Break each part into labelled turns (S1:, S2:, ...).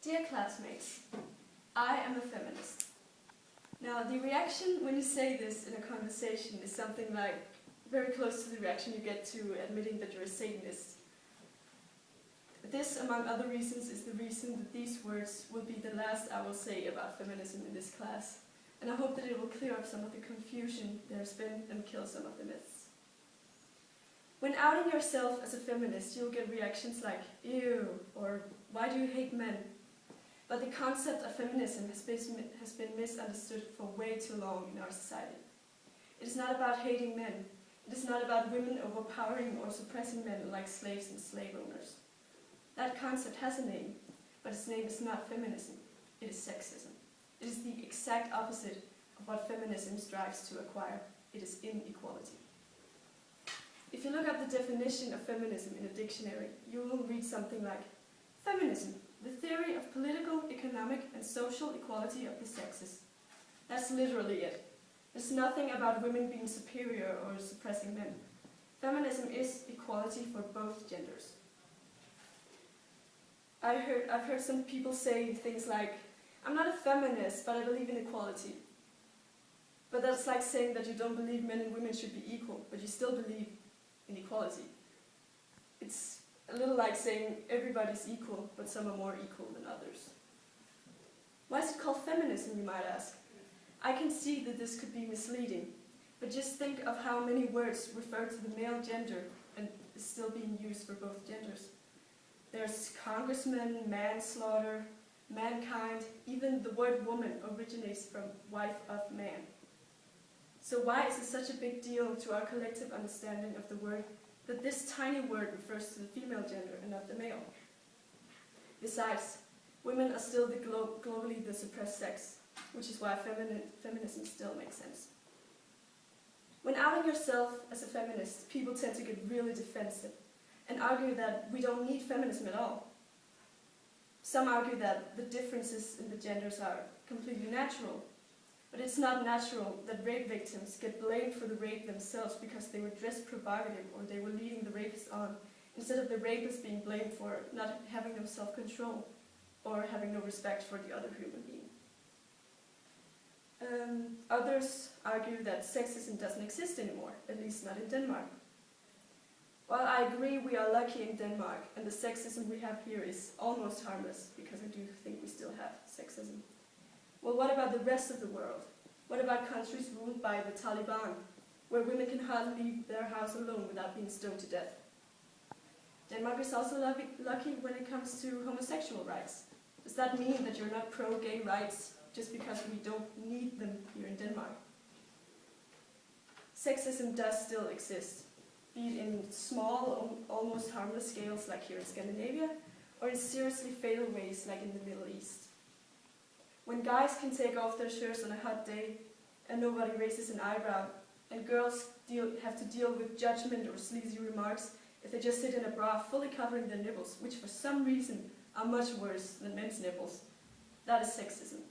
S1: Dear classmates, I am a feminist. Now, the reaction when you say this in a conversation is something like very close to the reaction you get to admitting that you're a Satanist. This, among other reasons, is the reason that these words will be the last I will say about feminism in this class, and I hope that it will clear up some of the confusion there's been and kill some of the myths. When outing yourself as a feminist, you'll get reactions like, ew, or why do you hate men? But the concept of feminism has been misunderstood for way too long in our society. It is not about hating men. It is not about women overpowering or suppressing men like slaves and slave owners. That concept has a name, but its name is not feminism. It is sexism. It is the exact opposite of what feminism strives to acquire. It is inequality. If you look up the definition of feminism in a dictionary, you will read something like, feminism, the theory of political, economic, and social equality of the sexes. That's literally it. There's nothing about women being superior or suppressing men. Feminism is equality for both genders. I've heard some people say things like, I'm not a feminist, but I believe in equality. But that's like saying that you don't believe men and women should be equal, but you still believe in equality. It's a little like saying everybody's equal, but some are more equal than others. Why is it called feminism, you might ask? I can see that this could be misleading, but just think of how many words refer to the male gender and is still being used for both genders. There's congressman, manslaughter, mankind, even the word woman originates from wife of man. So why is it such a big deal to our collective understanding of the word that this tiny word refers to the female gender and not the male? Besides, women are still globally the suppressed sex, which is why feminism still makes sense. When outing yourself as a feminist, people tend to get really defensive and argue that we don't need feminism at all. Some argue that the differences in the genders are completely natural, but it's not natural that rape victims get blamed for the rape themselves because they were dressed provocative or they were leading the rapist on, instead of the rapist being blamed for not having no self-control or having no respect for the other human being. Others argue that sexism doesn't exist anymore, at least not in Denmark. While I agree we are lucky in Denmark and the sexism we have here is almost harmless, because I do think we still have sexism. Well, what about the rest of the world? What about countries ruled by the Taliban, where women can hardly leave their house alone without being stoned to death? Denmark is also lucky when it comes to homosexual rights. Does that mean that you're not pro-gay rights just because we don't need them here in Denmark? Sexism does still exist, be it in small, almost harmless scales like here in Scandinavia, or in seriously fatal ways like in the Middle East. When guys can take off their shirts on a hot day and nobody raises an eyebrow, and girls have to deal with judgment or sleazy remarks if they just sit in a bra fully covering their nipples, which for some reason are much worse than men's nipples, that is sexism.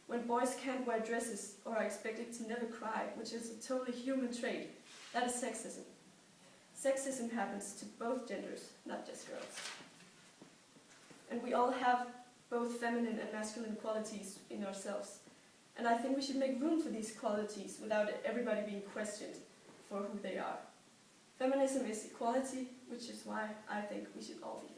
S1: When boys can't wear dresses or are expected to never cry, which is a totally human trait, that is sexism. Sexism happens to both genders, not just girls. And we all have both feminine and masculine qualities in ourselves. And I think we should make room for these qualities without everybody being questioned for who they are. Feminism is equality, which is why I think we should all be feminists.